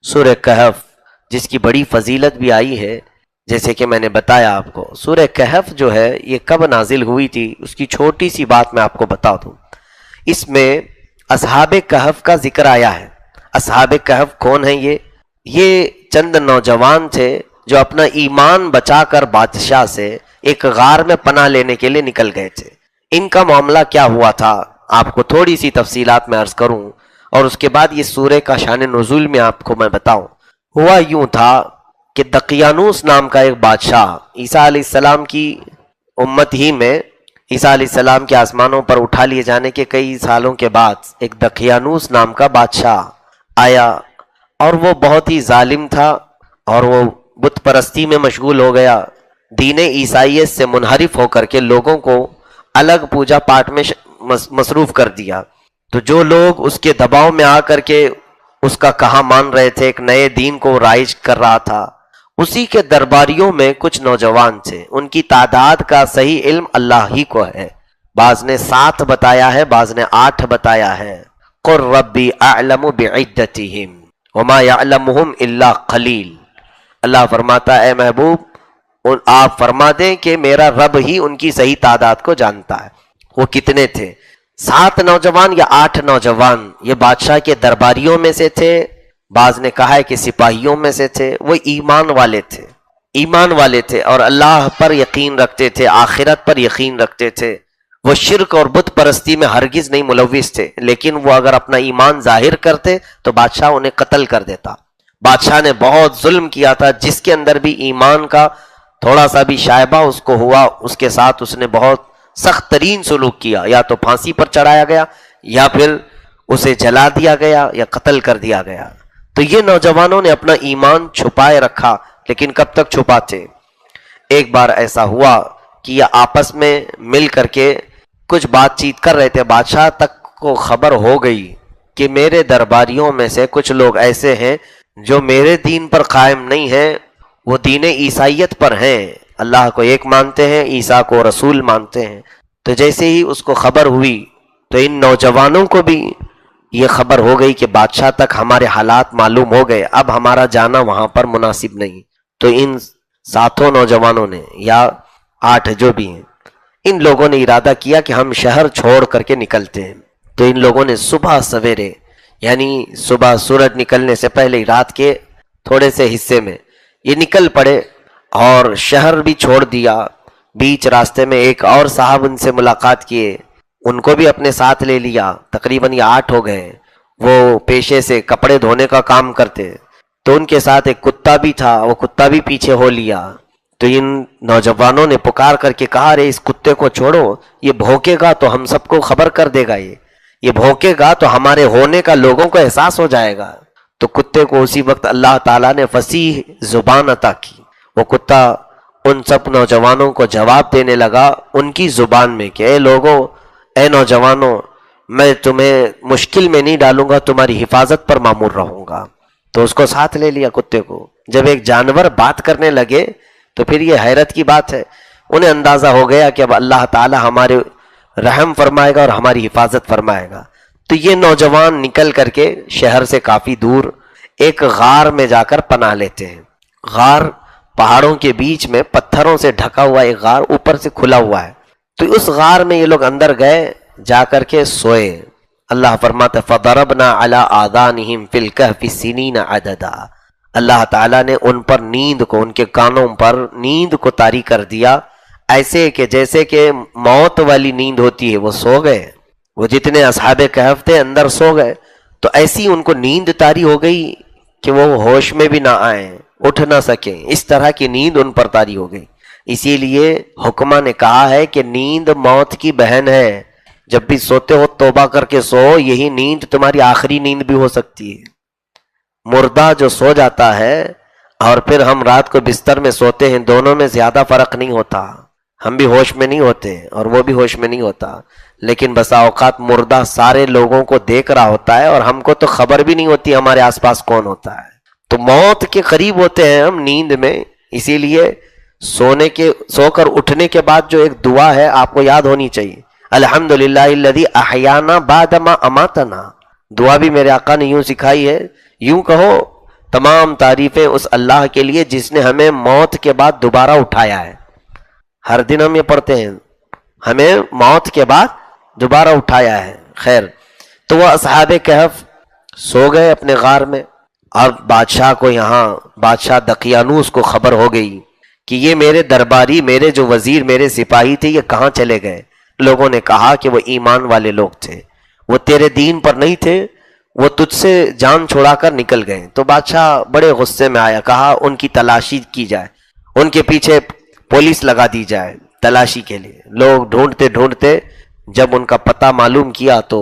سورہ کہف جس کی بڑی فضیلت بھی آئی ہے، جیسے کہ میں نے بتایا آپ کو. سورہ کہف جو ہے یہ کب نازل ہوئی تھی اس کی چھوٹی سی بات میں آپ کو بتا دوں. اس میں اصحاب کہف کا ذکر آیا ہے. اصحاب کہف کون ہیں؟ یہ چند نوجوان تھے جو اپنا ایمان بچا کر بادشاہ سے ایک غار میں پناہ لینے کے لیے نکل گئے تھے. ان کا معاملہ کیا ہوا تھا آپ کو تھوڑی سی تفصیلات میں عرض کروں اور اس کے بعد یہ سورہ کا شان نزول میں آپ کو میں بتاؤں. ہوا یوں تھا کہ دقیانوس نام کا ایک بادشاہ عیسیٰ علیہ السلام کی امت ہی میں، عیسیٰ علیہ السلام کے آسمانوں پر اٹھا لیے جانے کے کئی سالوں کے بعد ایک دقیانوس نام کا بادشاہ آیا، اور وہ بہت ہی ظالم تھا اور وہ بت پرستی میں مشغول ہو گیا. دین عیسائیت سے منحرف ہو کر کے لوگوں کو الگ پوجا پاٹ میں مصروف کر دیا. تو جو لوگ اس کے دباؤ میں آ کر کے اس کا کہا مان رہے تھے، ایک نئے دین کو رائج کر رہا تھا، اسی کے درباریوں میں کچھ نوجوان تھے. ان کی تعداد کا صحیح علم اللہ ہی کو ہے. بعض نے 7 بتایا ہے، بعض نے 8 بتایا ہے. قل ربی اعلم بعدتہم وما یعلمہم الا قلیل. اللہ فرماتا ہے اے محبوب آپ فرما دیں کہ میرا رب ہی ان کی صحیح تعداد کو جانتا ہے. وہ کتنے تھے؟ 7 نوجوان یا 8 نوجوان. یہ بادشاہ کے درباریوں میں سے تھے، بعض نے کہا ہے کہ سپاہیوں میں سے تھے. وہ ایمان والے تھے، ایمان والے تھے اور اللہ پر یقین رکھتے تھے، آخرت پر یقین رکھتے تھے. وہ شرک اور بت پرستی میں ہرگز نہیں ملوث تھے، لیکن وہ اگر اپنا ایمان ظاہر کرتے تو بادشاہ انہیں قتل کر دیتا. بادشاہ نے بہت ظلم کیا تھا. جس کے اندر بھی ایمان کا تھوڑا سا بھی شائبہ اس کو ہوا، اس کے ساتھ اس نے بہت سخت ترین سلوک کیا. یا تو پھانسی پر چڑھایا گیا یا پھر اسے جلا دیا گیا یا قتل کر دیا گیا. تو یہ نوجوانوں نے اپنا ایمان چھپائے رکھا، لیکن کب تک چھپاتے؟ ایک بار ایسا ہوا کہ یہ آپس میں مل کر کے کچھ بات چیت کر رہے تھے. بادشاہ تک کو خبر ہو گئی کہ میرے درباریوں میں سے کچھ لوگ ایسے ہیں جو میرے دین پر قائم نہیں ہیں، وہ دین عیسائیت پر ہیں، اللہ کو ایک مانتے ہیں، عیسیٰ کو رسول مانتے ہیں. تو جیسے ہی اس کو خبر ہوئی تو ان نوجوانوں کو بھی یہ خبر ہو گئی کہ بادشاہ تک ہمارے حالات معلوم ہو گئے، اب ہمارا جانا وہاں پر مناسب نہیں. تو ان 7 نوجوانوں نے یا 8 جو بھی ہیں، ان لوگوں نے ارادہ کیا کہ ہم شہر چھوڑ کر کے نکلتے ہیں. تو ان لوگوں نے صبح سویرے، یعنی صبح سورج نکلنے سے پہلے رات کے تھوڑے سے حصے میں یہ نکل پڑے اور شہر بھی چھوڑ دیا. بیچ راستے میں ایک اور صاحب ان سے ملاقات کیے، ان کو بھی اپنے ساتھ لے لیا. تقریباً یہ 8 ہو گئے. وہ پیشے سے کپڑے دھونے کا کام کرتے، تو ان کے ساتھ ایک کتا بھی تھا، وہ کتا بھی پیچھے ہو لیا. تو ان نوجوانوں نے پکار کر کے کہا ارے اس کتے کو چھوڑو، یہ بھونکے گا تو ہم سب کو خبر کر دے گا، یہ بھونکے گا تو ہمارے ہونے کا لوگوں کو احساس ہو جائے گا. تو کتے کو اسی وقت اللہ تعالیٰ نے فصیح زبان عطا کی. وہ کتا ان سب نوجوانوں کو جواب دینے لگا ان کی زبان میں کہ اے لوگوں، اے نوجوانوں، میں تمہیں مشکل میں نہیں ڈالوں گا، تمہاری حفاظت پر مامور رہوں گا. تو اس کو ساتھ لے لیا کتے کو. جب ایک جانور بات کرنے لگے تو پھر یہ حیرت کی بات ہے، انہیں اندازہ ہو گیا کہ اب اللہ تعالی ہمارے رحم فرمائے گا اور ہماری حفاظت فرمائے گا. تو یہ نوجوان نکل کر کے شہر سے کافی دور ایک غار میں جا کر پناہ لیتے ہیں. غار پہاڑوں کے بیچ میں پتھروں سے ڈھکا ہوا ایک غار، اوپر سے کھلا ہوا ہے. تو اس غار میں یہ لوگ اندر گئے، جا کر کے سوئے. اللہ فرماتا فَضَرَبْنَا عَلَىٰ آذَانِهِمْ فِي الْكَهْفِ سِنِينَ عَدَدًا. اللہ تعالیٰ نے ان پر نیند کو، ان کے کانوں پر نیند کو طاری کر دیا، ایسے کہ جیسے کہ موت والی نیند ہوتی ہے. وہ سو گئے، وہ جتنے اصحاب کہف تھے اندر سو گئے. تو ایسی ان کو نیند طاری ہو گئی کہ وہ ہوش میں بھی نہ آئیں، اٹھ نہ سکیں. اس طرح کی نیند ان پر طاری ہو گئی. اسی لیے حکمہ نے کہا ہے کہ نیند موت کی بہن ہے. جب بھی سوتے ہو توبہ کر کے سو، یہی نیند تمہاری آخری نیند بھی ہو سکتی ہے. مردہ جو سو جاتا ہے اور پھر ہم رات کو بستر میں سوتے ہیں، دونوں میں زیادہ فرق نہیں ہوتا. ہم بھی ہوش میں نہیں ہوتے اور وہ بھی ہوش میں نہیں ہوتا. لیکن بسا اوقات مردہ سارے لوگوں کو دیکھ رہا ہوتا ہے اور ہم کو تو خبر بھی نہیں ہوتی ہمارے آس پاس کون ہوتا ہے. تو موت کے قریب ہوتے ہیں ہم نیند میں. اسی لیے سو کر اٹھنے کے بعد جو ایک دعا ہے آپ کو یاد ہونی چاہیے، الحمدللہ الذی احیانا بعد ما اماتنا. دعا بھی میرے آقا نے یوں سکھائی ہے. یوں کہو تمام تعریفیں اس اللہ کے لیے جس نے ہمیں موت کے بعد دوبارہ اٹھایا ہے. ہر دن ہم یہ پڑھتے ہیں، ہمیں موت کے بعد دوبارہ اٹھایا ہے. خیر، تو وہ اصحاب کہف سو گئے اپنے غار میں. اب بادشاہ کو، یہاں بادشاہ دقیانوس کو خبر ہو گئی کہ یہ میرے درباری، میرے جو وزیر، میرے سپاہی تھے، یہ کہاں چلے گئے. لوگوں نے کہا کہ وہ ایمان والے لوگ تھے، وہ تیرے دین پر نہیں تھے، وہ تجھ سے جان چھڑا کر نکل گئے. تو بادشاہ بڑے غصے میں آیا، کہا ان کی تلاشی کی جائے، ان کے پیچھے پولیس لگا دی جائے تلاشی کے لیے. لوگ ڈھونڈتے ڈھونڈتے جب ان کا پتہ معلوم کیا تو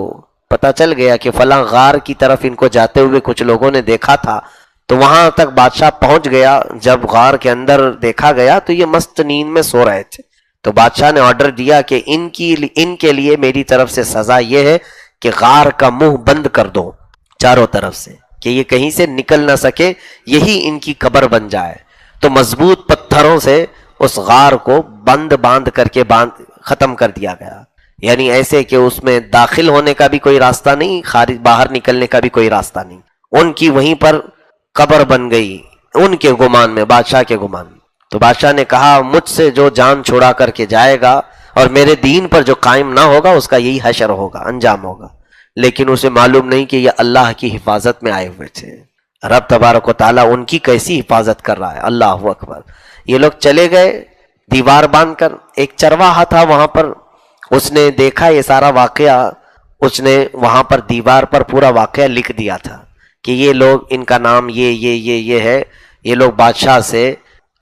پتہ چل گیا کہ فلاں غار کی طرف ان کو جاتے ہوئے کچھ لوگوں نے دیکھا تھا. تو وہاں تک بادشاہ پہنچ گیا. جب غار کے اندر دیکھا گیا تو یہ مست نیند میں سو رہے تھے. تو بادشاہ نے آرڈر دیا کہ ان کے لیے میری طرف سے سزا یہ ہے کہ غار کا منہ بند کر دو چاروں طرف سے، کہ یہ کہیں سے نکل نہ سکے، یہی ان کی قبر بن جائے. تو مضبوط پتھروں سے اس غار کو باندھ کر کے ختم کر دیا گیا. یعنی ایسے کہ اس میں داخل ہونے کا بھی کوئی راستہ نہیں، خارج باہر نکلنے کا بھی کوئی راستہ نہیں. ان کی وہیں پر قبر بن گئی، ان کے گمان میں، بادشاہ کے گمان میں. تو بادشاہ نے کہا مجھ سے جو جان چھڑا کر کے جائے گا اور میرے دین پر جو قائم نہ ہوگا اس کا یہی حشر ہوگا، انجام ہوگا. لیکن اسے معلوم نہیں کہ یہ اللہ کی حفاظت میں آئے ہوئے تھے. رب تبارک و تعالیٰ ان کی کیسی حفاظت کر رہا ہے. اللہ اکبر. یہ لوگ چلے گئے دیوار باندھ کر. ایک چرواہا تھا وہاں پر، اس نے دیکھا یہ سارا واقعہ. اس نے وہاں پر دیوار پر پورا واقعہ لکھ دیا تھا کہ یہ لوگ، ان کا نام یہ ہے. یہ لوگ بادشاہ سے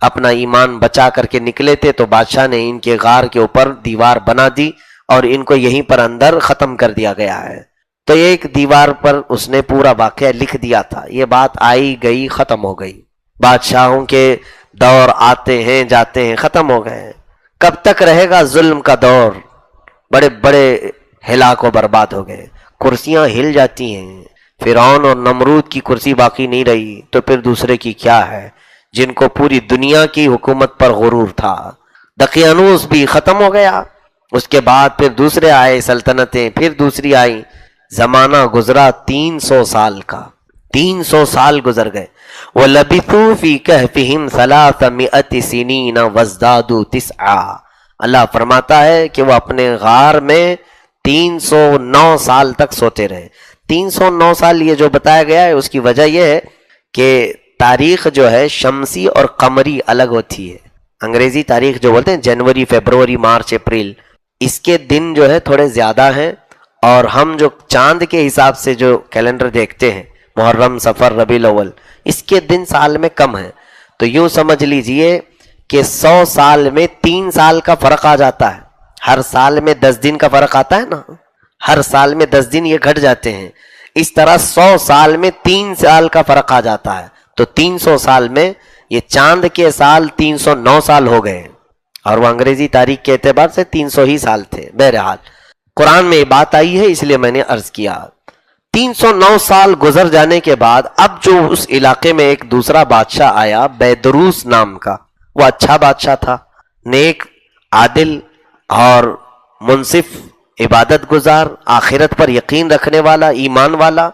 اپنا ایمان بچا کر کے نکلے تھے، تو بادشاہ نے ان کے غار کے اوپر دیوار بنا دی اور ان کو یہیں پر اندر ختم کر دیا گیا ہے. تو ایک دیوار پر اس نے پورا واقعہ لکھ دیا تھا. یہ بات آئی گئی، ختم ہو گئی. بادشاہوں کے دور آتے ہیں جاتے ہیں، ختم ہو گئے. کب تک رہے گا ظلم کا دور؟ بڑے بڑے ہلاک و برباد ہو گئے. کرسیاں ہل جاتی ہیں. فرعون اور نمرود کی کرسی باقی نہیں رہی تو پھر دوسرے کی کیا ہے، جن کو پوری دنیا کی حکومت پر غرور تھا. دقیانوس بھی ختم ہو گیا. اس کے بعد پھر دوسرے آئے سلطنتیں، پھر دوسری آئی. زمانہ گزرا 300 سال کا. 300 سال گزر گئے. وَلَبِثُوا فِي كَهْفِهِمْ 300 سِنِينَ وَازْدَادُوا 9. اللہ فرماتا ہے کہ وہ اپنے غار میں 309 سال تک سوتے رہے. 309 سال یہ جو بتایا گیا ہے اس کی وجہ یہ ہے کہ تاریخ جو ہے شمسی اور قمری الگ ہوتی ہے. انگریزی تاریخ جو بولتے ہیں جنوری، فیبروری، مارچ، اپریل، اس کے دن جو ہے تھوڑے زیادہ ہیں. اور ہم جو چاند کے حساب سے جو کیلنڈر دیکھتے ہیں، محرم، صفر، ربیع الاول، اس کے دن سال میں کم ہیں. تو یوں سمجھ لیجئے کہ 100 سال میں 3 سال کا فرق آ جاتا ہے. ہر سال میں 10 دن کا فرق آتا ہے نا، ہر سال میں 10 دن یہ گھٹ جاتے ہیں. اس طرح 100 سال میں 3 سال کا فرق آ جاتا ہے. تو 300 سال میں یہ چاند کے سال 309 سال ہو گئے، اور وہ انگریزی تاریخ کے اعتبار سے 300 ہی سال تھے. بہرحال قرآن میں یہ بات آئی ہے، اس لیے میں نے عرض کیا. 309 سال گزر جانے کے بعد اب جو اس علاقے میں ایک دوسرا بادشاہ آیا بیدروس نام کا. وہ اچھا بادشاہ تھا، نیک، عادل اور منصف، عبادت گزار، آخرت پر یقین رکھنے والا، ایمان والا.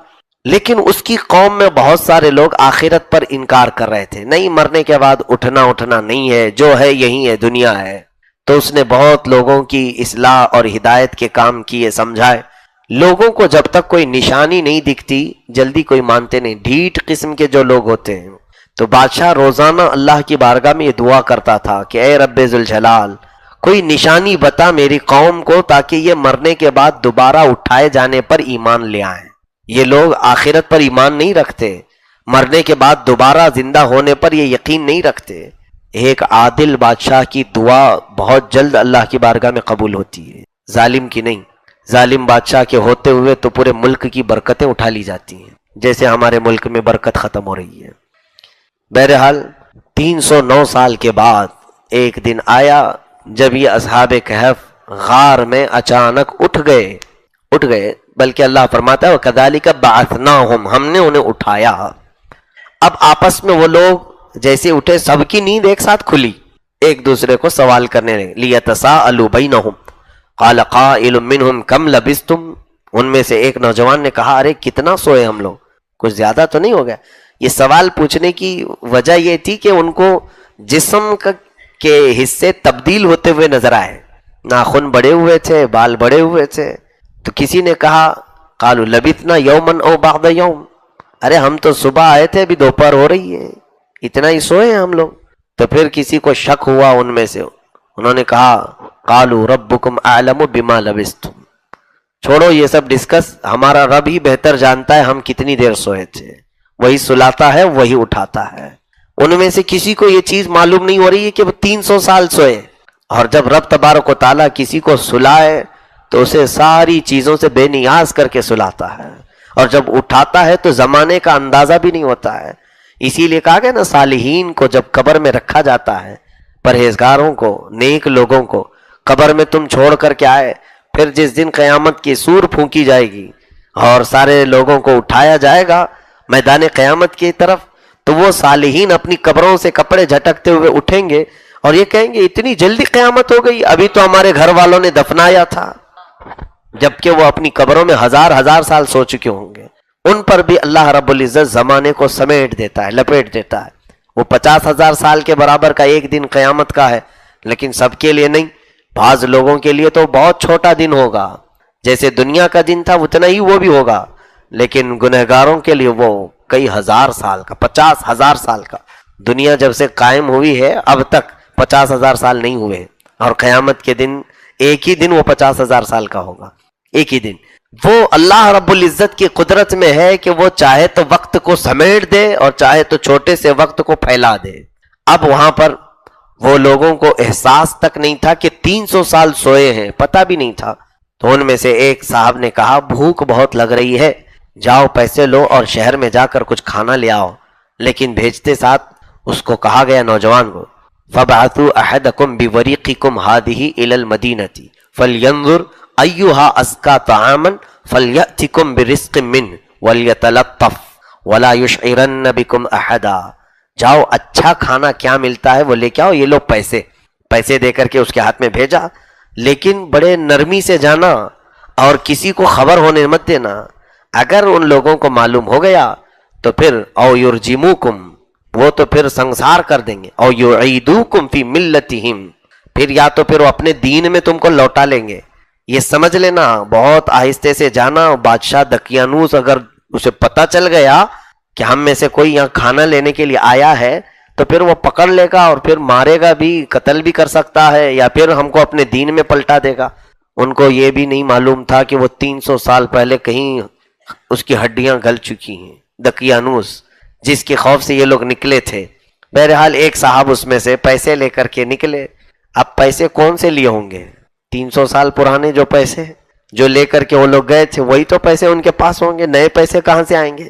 لیکن اس کی قوم میں بہت سارے لوگ آخرت پر انکار کر رہے تھے. نہیں، مرنے کے بعد اٹھنا نہیں ہے، جو ہے یہی ہے، دنیا ہے. تو اس نے بہت لوگوں کی اصلاح اور ہدایت کے کام کیے، سمجھائے. لوگوں کو جب تک کوئی نشانی نہیں دکھتی جلدی کوئی مانتے نہیں، ڈھیٹ قسم کے جو لوگ ہوتے ہیں. تو بادشاہ روزانہ اللہ کی بارگاہ میں یہ دعا کرتا تھا کہ اے رب ذوالجلال، کوئی نشانی بتا میری قوم کو تاکہ یہ مرنے کے بعد دوبارہ اٹھائے جانے پر ایمان لے آئیں. یہ لوگ آخرت پر ایمان نہیں رکھتے، مرنے کے بعد دوبارہ زندہ ہونے پر یہ یقین نہیں رکھتے. ایک عادل بادشاہ کی دعا بہت جلد اللہ کی بارگاہ میں قبول ہوتی ہے، ظالم کی نہیں. ظالم بادشاہ کے ہوتے ہوئے تو پورے ملک کی برکتیں اٹھا لی جاتی ہیں، جیسے ہمارے ملک میں برکت ختم ہو رہی ہے. بہرحال 309 سال کے بعد ایک دن آیا جب یہ اصحاب کہف غار میں اچانک اٹھ گئے. بلکہ اللہ فرماتا ہے وَكَذَلِكَ بَعَثْنَاهُمْ، ہم نے انہیں اٹھایا. اب آپس میں وہ لوگ جیسے اٹھے، سب کی نیند ایک ساتھ کھلی، ایک دوسرے کو سوال کرنے لگے. لِيَتَسَاءَلُوا بَيْنَهُمْ قَالَ قَائِلٌ مِّنْهُمْ كَمْ لَبِثْتُمْ. ان میں سے ایک نوجوان نے کہا ارے کتنا سوئے ہم لوگ، کچھ زیادہ تو نہیں ہو گیا. یہ سوال پوچھنے کی وجہ یہ تھی کہ ان کو جسم کے حصے تبدیل ہوتے ہوئے نظر آئے، ناخن بڑے ہوئے تھے، بال بڑے ہوئے تھے. تو کسی نے کہا قالوا لبثنا یوما او بعض یوم، ارے ہم تو صبح آئے تھے، ابھی دوپہر ہو رہی ہے، اتنا ہی سوئے ہیں ہم لوگ. تو پھر کسی کو شک ہوا ان میں سے، انہوں نے کہا قالوا ربکم اعلم بما لبثتم، چھوڑو یہ سب ڈسکس، ہمارا رب ہی بہتر جانتا ہے ہم کتنی دیر سوئے تھے، وہی سلاتا ہے وہی اٹھاتا ہے. ان میں سے کسی کو یہ چیز معلوم نہیں ہو رہی ہے کہ وہ 300 سال سوئے. اور جب رب تبارک و تعالیٰ کسی کو سلائے تو اسے ساری چیزوں سے بے نیاز کر کے سلاتا ہے، اور جب اٹھاتا ہے تو زمانے کا اندازہ بھی نہیں ہوتا ہے. اسی لیے کہا گیا نا، صالحین کو جب قبر میں رکھا جاتا ہے، پرہیزگاروں کو، نیک لوگوں کو قبر میں تم چھوڑ کر کے آئے، پھر جس دن قیامت کی سور پھونکی جائے گی اور سارے لوگوں کو اٹھایا جائے گا میدان قیامت کی طرف، تو وہ صالحین اپنی قبروں سے کپڑے جھٹکتے ہوئے اٹھیں گے اور یہ کہیں گے اتنی جلدی قیامت ہو گئی، ابھی تو ہمارے گھر والوں نے دفنایا تھا، جبکہ وہ اپنی قبروں میں ہزار ہزار سال سو چکے ہوں گے. ان پر بھی اللہ رب العزت زمانے کو سمیٹ دیتا ہے، لپیٹ دیتا ہے. وہ 50,000 سال کے برابر کا ایک دن قیامت کا ہے، لیکن سب کے لیے نہیں، بعض لوگوں کے لیے تو بہت چھوٹا دن ہوگا، جیسے دنیا کا دن تھا اتنا ہی وہ بھی ہوگا، لیکن گنہگاروں کے لیے وہ کئی ہزار سال کا، 50,000 سال کا. دنیا جب سے قائم ہوئی ہے اب تک 50,000 سال نہیں ہوئے، اور قیامت کے دن ایک ہی دن وہ 50,000 سال کا ہوگا، ایک ہی دن. وہ اللہ رب العزت کی قدرت میں ہے کہ وہ چاہے تو وقت کو سمیٹ دے اور چاہے تو چھوٹے سے وقت کو پھیلا دے. اب وہاں پر وہ لوگوں کو احساس تک نہیں تھا کہ 300 سال سوئے ہیں، پتہ بھی نہیں تھا. تو ان میں سے ایک صاحب نے کہا بھوک بہت لگ رہی ہے، جاؤ پیسے لو اور شہر میں جا کر کچھ کھانا لے آؤ. لیکن بھیجتے ساتھ اس کو کہا گیا نوجوان کو فَبْعَثُوا أَحَدَكُمْ بِوَرِيقِكُمْ هَذِهِ إِلَى الْمَدِينَةِ فَلْيَنظُرْ أَيُّهَا أَزْكَىٰ طَعَامًا فَلْيَأْتِكُمْ بِرِزْقٍ مِّنْهُ وَلْيَتَلَطَّفْ وَلَا يُشْعِرَنَّ بِكُمْ أَحَدًا. جاؤ اچھا کھانا کیا ملتا ہے وہ لے کے آؤ، یہ لو پیسے دے کر کے اس کے ہاتھ میں بھیجا، لیکن بڑے نرمی سے جانا اور کسی کو خبر ہونے مت دینا. اگر ان لوگوں کو معلوم ہو گیا تو پھر او یرجموکم، وہ تو پھر سنسار کر دیں گے، او یعیدوکم فی ملتہم، پھر یا تو پھر وہ اپنے دین میں تم کو لوٹا لیں گے. یہ سمجھ لینا، بہت آہستہ سے جانا. بادشاہ دقیانوس اگر اسے پتہ چل گیا کہ ہم میں سے کوئی یہاں کھانا لینے کے لیے آیا ہے تو پھر وہ پکڑ لے گا اور پھر مارے گا بھی، قتل بھی کر سکتا ہے، یا پھر ہم کو اپنے دین میں پلٹا دے گا. ان کو یہ بھی نہیں معلوم تھا کہ وہ 300 سال پہلے کہیں اس کی ہڈیاں گل چکی ہیں. دقیانوس جس کے خوف سے یہ لوگ نکلے تھے. بہرحال ایک صاحب اس میں سے پیسے لے کر کے نکلے. اب پیسے کون سے لیے ہوں گے؟ 300 سال پرانے جو پیسے جو لے کر کے وہ لوگ گئے تھے وہی تو پیسے ان کے پاس ہوں گے، نئے پیسے کہاں سے آئیں گے؟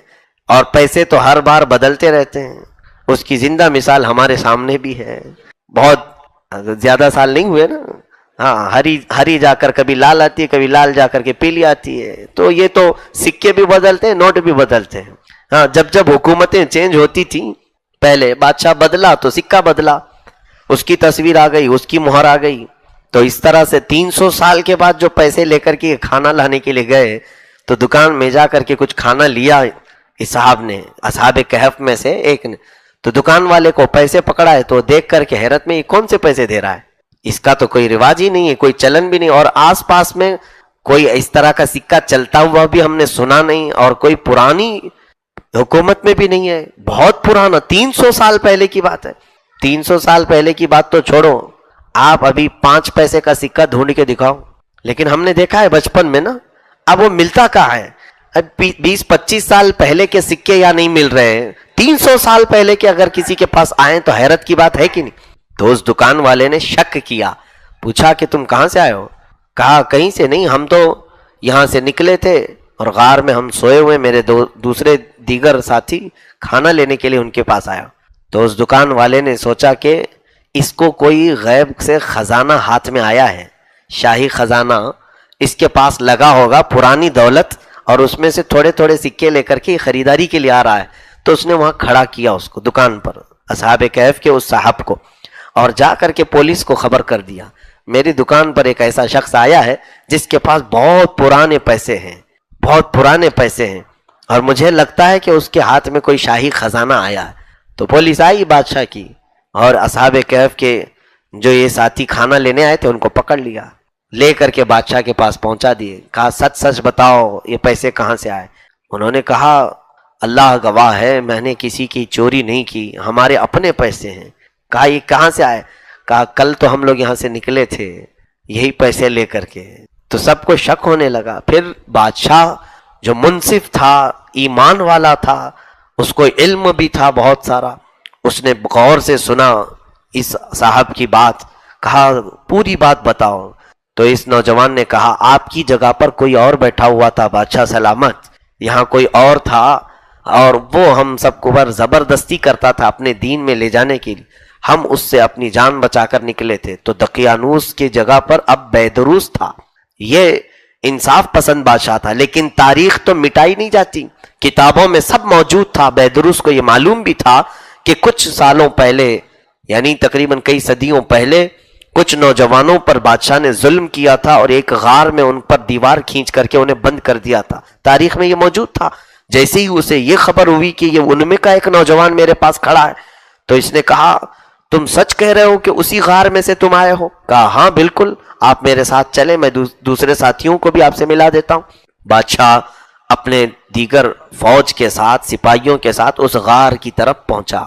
اور پیسے تو ہر بار بدلتے رہتے ہیں. اس کی زندہ مثال ہمارے سامنے بھی ہے. بہت زیادہ سال نہیں ہوئے نا، ہاں، ہری جا کر کبھی لال آتی ہے، کبھی لال جا کر کے پیلی آتی ہے. تو یہ تو سکے بھی بدلتے ہیں، نوٹ بھی بدلتے ہیں. ہاں، جب حکومتیں چینج ہوتی تھیں، پہلے بادشاہ بدلا تو سکہ بدلا، اس کی تصویر آ گئی، اس کی مہر آ گئی. تو اس طرح سے 300 سال کے بعد جو پیسے لے کر کے کھانا لانے کے لیے گئے تو دکان میں جا کر کے کچھ کھانا لیا اس صاحب نے، اصحاب کہف میں سے ایک نے. تو دکان والے کو پیسے پکڑائے تو دیکھ کر کے حیرت میں یہ کون سے پیسے دے رہا ہے، اس کا تو کوئی رواج ہی نہیں ہے، کوئی چلن بھی نہیں، اور آس پاس میں کوئی اس طرح کا سکہ چلتا ہوا بھی ہم نے سنا نہیں، اور کوئی پرانی حکومت میں بھی نہیں ہے. بہت پرانا، 300 سال پہلے کی بات ہے. 300 سال پہلے کی بات تو چھوڑو، آپ ابھی 5 پیسے کا سکہ ڈھونڈ کے دکھاؤ. لیکن ہم نے دیکھا ہے بچپن میں نا، اب وہ ملتا کہاں ہے؟ اب 20-25 سال پہلے کے سکے یا نہیں مل رہے ہیں، 300 سال پہلے کے اگر کسی کے پاس آئیں تو حیرت کی بات ہے کہ نہیں. تو اس دکان والے نے شک کیا، پوچھا کہ تم کہاں سے آئے ہو؟ کہا کہیں سے نہیں، ہم تو یہاں سے نکلے تھے اور غار میں ہم سوئے ہوئے، میرے دوسرے دیگر ساتھی کھانا لینے کے لیے ان کے پاس آیا. تو اس دکان والے نے سوچا کہ اس کو کوئی غیب سے خزانہ ہاتھ میں آیا ہے، شاہی خزانہ اس کے پاس لگا ہوگا، پرانی دولت، اور اس میں سے تھوڑے تھوڑے سکے لے کر کے خریداری کے لیے آ رہا ہے. تو اس نے وہاں کھڑا کیا اس کو دکان پر، اصحاب کہف کے اس صاحب کو، اور جا کر کے پولیس کو خبر کر دیا میری دکان پر ایک ایسا شخص آیا ہے جس کے پاس بہت پرانے پیسے ہیں، بہت پرانے پیسے ہیں، اور مجھے لگتا ہے کہ اس کے ہاتھ میں کوئی شاہی خزانہ آیا ہے۔ تو پولیس آئی بادشاہ کی، اور اصحاب کہف کے جو یہ ساتھی کھانا لینے آئے تھے ان کو پکڑ لیا، لے کر کے بادشاہ کے پاس پہنچا دیے۔ کہا سچ سچ بتاؤ یہ پیسے کہاں سے آئے؟ انہوں نے کہا اللہ گواہ ہے میں نے کسی کی چوری نہیں کی، ہمارے اپنے پیسے ہیں۔ کہا یہ کہاں سے آئے؟ کہا کل تو ہم لوگ یہاں سے نکلے تھے یہی پیسے لے کر کے۔ تو سب کو شک ہونے لگا۔ پھر بادشاہ جو منصف تھا، ایمان والا تھا، اس کو علم بھی تھا بہت سارا، اس نے غور سے سنا اس صاحب کی بات، کہا پوری بات بتاؤ۔ تو اس نوجوان نے کہا آپ کی جگہ پر کوئی اور بیٹھا ہوا تھا بادشاہ سلامت، یہاں کوئی اور تھا اور وہ ہم سب کو پر زبردستی کرتا تھا اپنے دین میں لے جانے کے لیے، ہم اس سے اپنی جان بچا کر نکلے تھے۔ تو دقیانوس کی جگہ پر اب بیدروس تھا۔ یہ انصاف پسند بادشاہ تھا، لیکن تاریخ تو مٹائی نہیں جاتی، کتابوں میں سب موجود تھا۔ بیدروس کو یہ معلوم بھی تھا کہ کچھ سالوں پہلے، یعنی تقریباً کئی صدیوں پہلے، کچھ نوجوانوں پر بادشاہ نے ظلم کیا تھا اور ایک غار میں ان پر دیوار کھینچ کر کے انہیں بند کر دیا تھا۔ تاریخ میں یہ موجود تھا۔ جیسے ہی اسے یہ خبر ہوئی کہ یہ ان میں کا ایک نوجوان میرے پاس کھڑا ہے، تو اس نے کہا تم سچ کہہ رہے ہو کہ اسی غار میں سے تم آئے ہو؟ کہا ہاں بالکل، آپ میرے ساتھ چلیں، میں دوسرے ساتھیوں کو بھی آپ سے ملا دیتا ہوں۔ بادشاہ اپنے دیگر فوج کے ساتھ، سپاہیوں کے ساتھ اس غار کی طرف پہنچا۔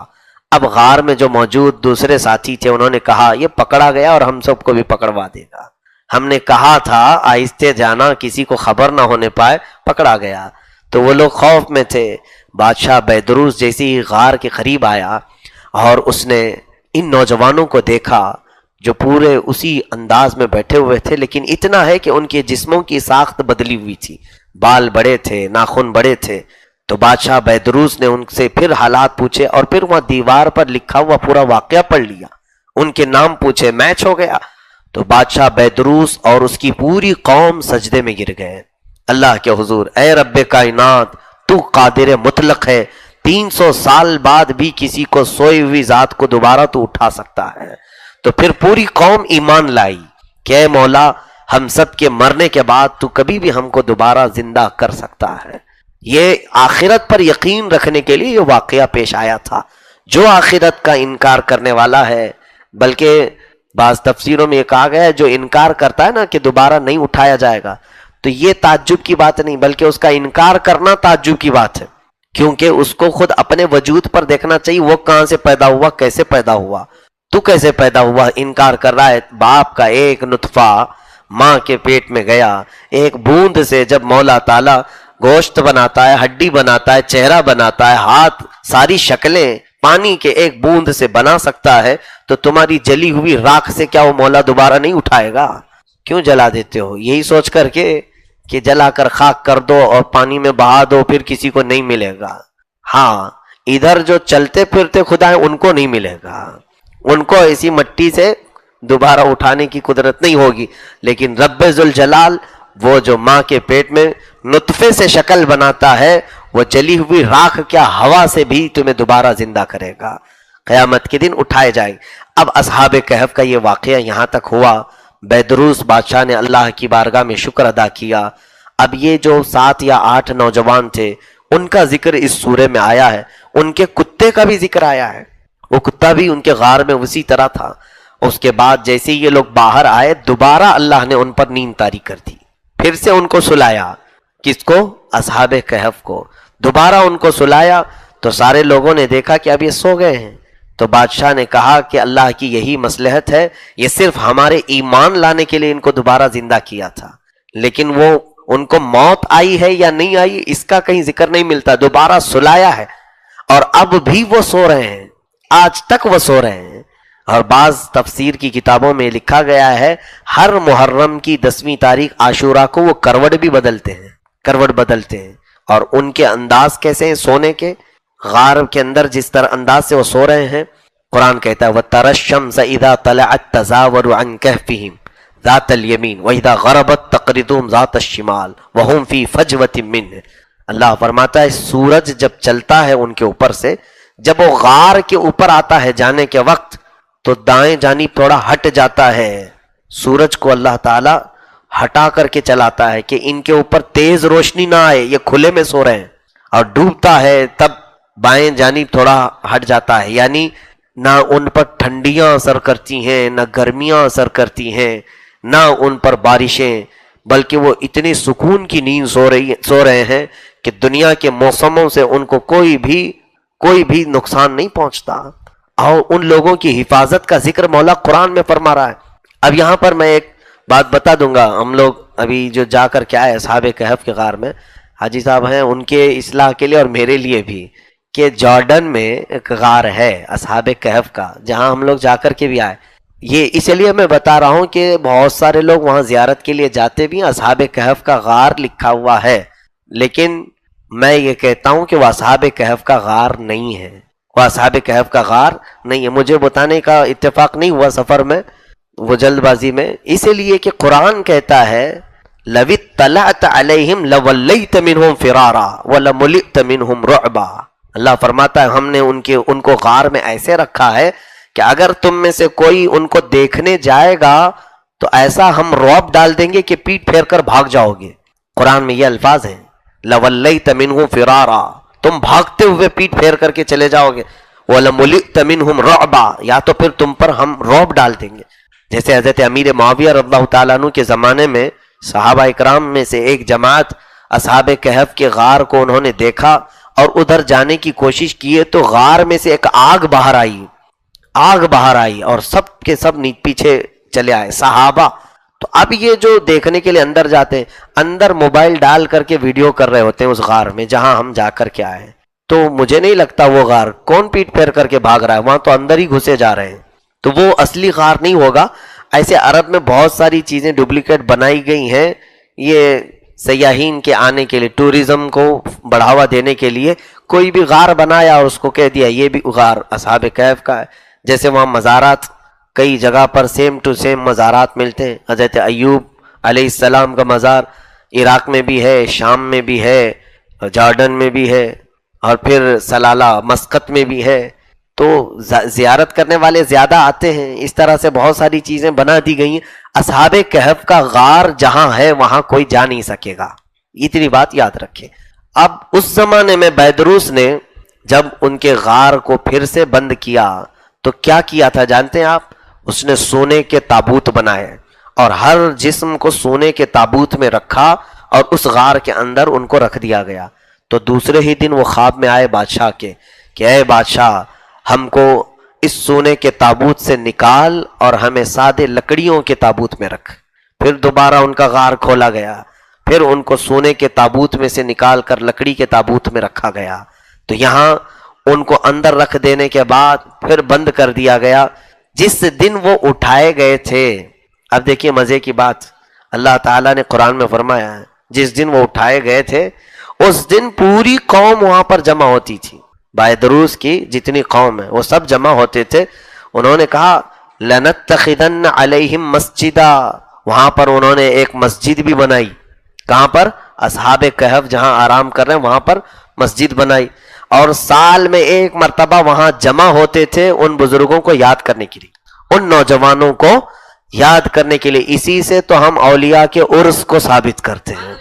اب غار میں جو موجود دوسرے ساتھی تھے انہوں نے کہا یہ پکڑا گیا اور ہم سب کو بھی پکڑوا دے گا، ہم نے کہا تھا آہستہ جانا کسی کو خبر نہ ہونے پائے، پکڑا گیا۔ تو وہ لوگ خوف میں تھے۔ بادشاہ بیدروس جیسے ہی غار کے قریب آیا اور اس نے ان نوجوانوں کو دیکھا جو پورے اسی انداز میں بیٹھے ہوئے تھے، لیکن اتنا ہے کہ ان کے جسموں کی ساخت بدلی ہوئی تھی، بال بڑے تھے، ناخن بڑے تھے۔ تو بادشاہ بیدروس نے ان سے پھر حالات پوچھے اور پھر وہاں دیوار پر لکھا ہوا پورا واقعہ پڑھ لیا، ان کے نام پوچھے، میچ ہو گیا۔ تو بادشاہ بیدروس اور اس کی پوری قوم سجدے میں گر گئے اللہ کے حضور۔ اے رب کائنات، تو قادر مطلق ہے، 300 سال بعد بھی کسی کو سوئی ہوئی ذات کو دوبارہ تو اٹھا سکتا ہے۔ تو پھر پوری قوم ایمان لائی کہ اے مولا ہم سب کے مرنے کے بعد تو کبھی بھی ہم کو دوبارہ زندہ کر سکتا ہے۔ یہ آخرت پر یقین رکھنے کے لیے یہ واقعہ پیش آیا تھا۔ جو آخرت کا انکار کرنے والا ہے، بلکہ بعض تفسیروں میں یہ کہا گیا ہے جو انکار کرتا ہے نا کہ دوبارہ نہیں اٹھایا جائے گا، تو یہ تعجب کی بات نہیں بلکہ اس کا انکار کرنا تعجب کی بات ہے، کیونکہ اس کو خود اپنے وجود پر دیکھنا چاہیے، وہ کہاں سے پیدا ہوا، کیسے پیدا ہوا، تو کیسے پیدا ہوا۔ انکار کر رہا ہے باپ کا ایک نطفہ ماں کے پیٹ میں گیا، ایک بوند سے جب مولا تعالی گوشت بناتا ہے، ہڈی بناتا ہے، چہرہ بناتا ہے، ہاتھ، ساری شکلیں پانی کے ایک بوند سے بنا سکتا ہے، تو تمہاری جلی ہوئی راکھ سے کیا وہ مولا دوبارہ نہیں اٹھائے گا؟ کیوں جلا دیتے ہو؟ یہی سوچ کر کے کہ جلا کر خاک کر دو اور پانی میں بہا دو، پھر کسی کو نہیں ملے گا۔ ہاں، ادھر جو چلتے پھرتے خدا ہیں ان کو نہیں ملے گا، ان کو ایسی مٹی سے دوبارہ اٹھانے کی قدرت نہیں ہوگی، لیکن رب ذوالجلال وہ جو ماں کے پیٹ میں نطفے سے شکل بناتا ہے، وہ جلی ہوئی راکھ کیا ہوا سے بھی تمہیں دوبارہ زندہ کرے گا، قیامت کے دن اٹھائے جائیں۔ اب اصحاب کہف کا یہ واقعہ یہاں تک ہوا۔ بیدروس بادشاہ نے اللہ کی بارگاہ میں شکر ادا کیا۔ اب یہ جو 7 یا 8 نوجوان تھے ان کا ذکر اس سورے میں آیا ہے، ان کے کتے کا بھی ذکر آیا ہے، وہ کتا بھی ان کے غار میں اسی طرح تھا۔ اس کے بعد جیسے یہ لوگ باہر آئے، دوبارہ اللہ نے ان پر نیند طاری کر دی، پھر سے ان کو سلایا۔ کس کو؟ اصحاب کہف کو۔ دوبارہ ان کو سلایا تو سارے لوگوں نے دیکھا کہ اب یہ سو گئے ہیں۔ تو بادشاہ نے کہا کہ اللہ کی یہی مصلحت ہے، یہ صرف ہمارے ایمان لانے کے لیے ان کو دوبارہ زندہ کیا تھا، لیکن وہ ان کو موت آئی ہے یا نہیں آئی اس کا کہیں ذکر نہیں ملتا۔ دوبارہ سلایا ہے اور اب بھی وہ سو رہے ہیں، آج تک وہ سو رہے ہیں۔ اور بعض تفسیر کی کتابوں میں لکھا گیا ہے ہر محرم کی 10ویں تاریخ عاشورہ کو وہ کروٹ بھی بدلتے ہیں، کروٹ بدلتے ہیں۔ اور ان کے انداز کیسے ہیں سونے کے؟ غار کے اندر جس طرح انداز سے وہ سو رہے ہیں، قرآن کہتا ہے وَتَرَى الشَّمْسَ إِذَا طَلَعَتْ تَزَاوَرُ عَنْ كَهْفِهِمْ ذَاتَ الْيَمِينِ وَإِذَا غَرَبَتْ تَقْرِضُهُمْ ذَاتَ الشِّمَالِ وَهُمْ فِي فَجْوَةٍ مِّنْهُ۔ اللہ فرماتا ہے سورج جب چلتا ہے ان کے اوپر سے، جب وہ غار کے اوپر آتا ہے جانے کے وقت، تو دائیں جانب تھوڑا ہٹ جاتا ہے، سورج کو اللہ تعالی ہٹا کر کے چلاتا ہے کہ ان کے اوپر تیز روشنی نہ آئے، یہ کھلے میں سو رہے ہیں۔ اور ڈوبتا ہے تب بائیں جانب تھوڑا ہٹ جاتا ہے، یعنی نہ ان پر ٹھنڈیاں اثر کرتی ہیں، نہ گرمیاں اثر کرتی ہیں، نہ ان پر بارشیں، بلکہ وہ اتنی سکون کی نیند سو رہے ہیں کہ دنیا کے موسموں سے ان کو کوئی بھی نقصان نہیں پہنچتا۔ اور ان لوگوں کی حفاظت کا ذکر مولا قرآن میں فرما رہا ہے۔ اب یہاں پر میں ایک بات بتا دوں گا، ہم لوگ ابھی جو جا کر کے آئے اصحاب کہف کے غار میں، حاجی صاحب ہیں ان کے اصلاح کے لیے اور میرے لیے بھی، کہ جارڈن میں ایک غار ہے اصحاب کہف کا، جہاں ہم لوگ جا کر کے بھی آئے۔ یہ اس لیے میں بتا رہا ہوں کہ بہت سارے لوگ وہاں زیارت کے لیے جاتے بھی ہیں، اصحاب کہف کا غار لکھا ہوا ہے، لیکن میں یہ کہتا ہوں کہ وہ اصحاب کہف کا غار نہیں ہے، وہ اصحاب کہف کا غار نہیں ہے۔ مجھے بتانے کا اتفاق نہیں ہوا سفر میں، وہ جلد بازی میں، اسی لیے کہ قرآن کہتا ہے لَوِ اطَّلَعْتَ عَلَيْهِمْ لَوَلَّيْتَ مِنْهُمْ فِرَارًا وَلَمُلِئْتَ مِنْهُمْ رُعْبًا۔ اللہ فرماتا ہے ہم نے ان کو غار میں ایسے رکھا ہے کہ اگر تم میں سے کوئی ان کو دیکھنے جائے گا تو ایسا ہم رعب ڈال دیں گے کہ پیٹ پھیر کر بھاگ جاؤ گے۔ قرآن میں یہ الفاظ ہیں لَوَلَّيْتَ مِنْهُمْ فِرَارًا، تم بھاگتے ہوئے پیٹ پھیر کر کے چلے جاؤ گے، وَلَمُلِئْتَ مِنْهُمْ رُعْبًا، یا تو پھر تم پر ہم رعب ڈال دیں گے۔ جیسے حضرت امیر معاویہ رضی اللہ تعالیٰ عنہ کے زمانے میں صحابہ اکرام میں سے ایک جماعت اصحاب کہف کے غار کو انہوں نے دیکھا اور ادھر جانے کی کوشش کیے تو غار میں سے ایک آگ باہر آئی اور سب کے سب پیچھے چلے آئے صحابہ۔ تو اب یہ جو دیکھنے کے لیے اندر جاتے ہیں، اندر موبائل ڈال کر کے ویڈیو کر رہے ہوتے ہیں اس غار میں جہاں ہم جا کر کے آئے ہیں۔ تو مجھے نہیں لگتا وہ غار کون پیٹ پھیر کر کے بھاگ رہا ہے، وہاں تو اندر ہی گھسے جا رہے ہیں، تو وہ اصلی غار نہیں ہوگا۔ ایسے عرب میں بہت ساری چیزیں ڈپلیکیٹ بنائی گئی ہیں، یہ سیاحین کے آنے کے لیے، ٹورزم کو بڑھاوا دینے کے لیے کوئی بھی غار بنایا اور اس کو کہہ دیا یہ بھی غار اصحاب کہف کا ہے۔ جیسے وہاں مزارات کئی جگہ پر سیم ٹو سیم مزارات ملتے ہیں، حضرت ایوب علیہ السلام کا مزار عراق میں بھی ہے، شام میں بھی ہے، جارڈن میں بھی ہے، اور پھر سلالہ مسقط میں بھی ہے۔ تو زیارت کرنے والے زیادہ آتے ہیں، اس طرح سے بہت ساری چیزیں بنا دی گئی ہیں۔ اصحاب کہف کا غار جہاں ہے وہاں کوئی جا نہیں سکے گا، اتنی بات یاد رکھیں۔ اب اس زمانے میں بیدروس نے جب ان کے غار کو پھر سے بند کیا تو کیا کیا تھا جانتے ہیں آپ؟ اس نے سونے کے تابوت بنائے اور ہر جسم کو سونے کے تابوت میں رکھا اور اس غار کے اندر ان کو رکھ دیا گیا۔ تو دوسرے ہی دن وہ خواب میں آئے بادشاہ کے کہ اے بادشاہ، ہم کو اس سونے کے تابوت سے نکال اور ہمیں سادے لکڑیوں کے تابوت میں رکھ۔ پھر دوبارہ ان کا غار کھولا گیا، پھر ان کو سونے کے تابوت میں سے نکال کر لکڑی کے تابوت میں رکھا گیا۔ تو یہاں ان کو اندر رکھ دینے کے بعد پھر بند کر دیا گیا۔ جس دن وہ اٹھائے گئے تھے، اب دیکھیے مزے کی بات، اللہ تعالیٰ نے قرآن میں فرمایا ہے جس دن وہ اٹھائے گئے تھے اس دن پوری قوم وہاں پر جمع ہوتی تھی، بائدروس کی جتنی قوم ہے وہ سب جمع ہوتے تھے۔ انہوں نے کہا لَنَتَّخِذَنَّ عَلَيْهِمْ مَسْجِدًا، وہاں پر انہوں نے ایک مسجد بھی بنائی۔ کہاں پر؟ اصحاب کہف جہاں آرام کر رہے ہیں وہاں پر مسجد بنائی، اور سال میں ایک مرتبہ وہاں جمع ہوتے تھے ان بزرگوں کو یاد کرنے کے لیے، ان نوجوانوں کو یاد کرنے کے لیے۔ اسی سے تو ہم اولیاء کے عرس کو ثابت کرتے ہیں۔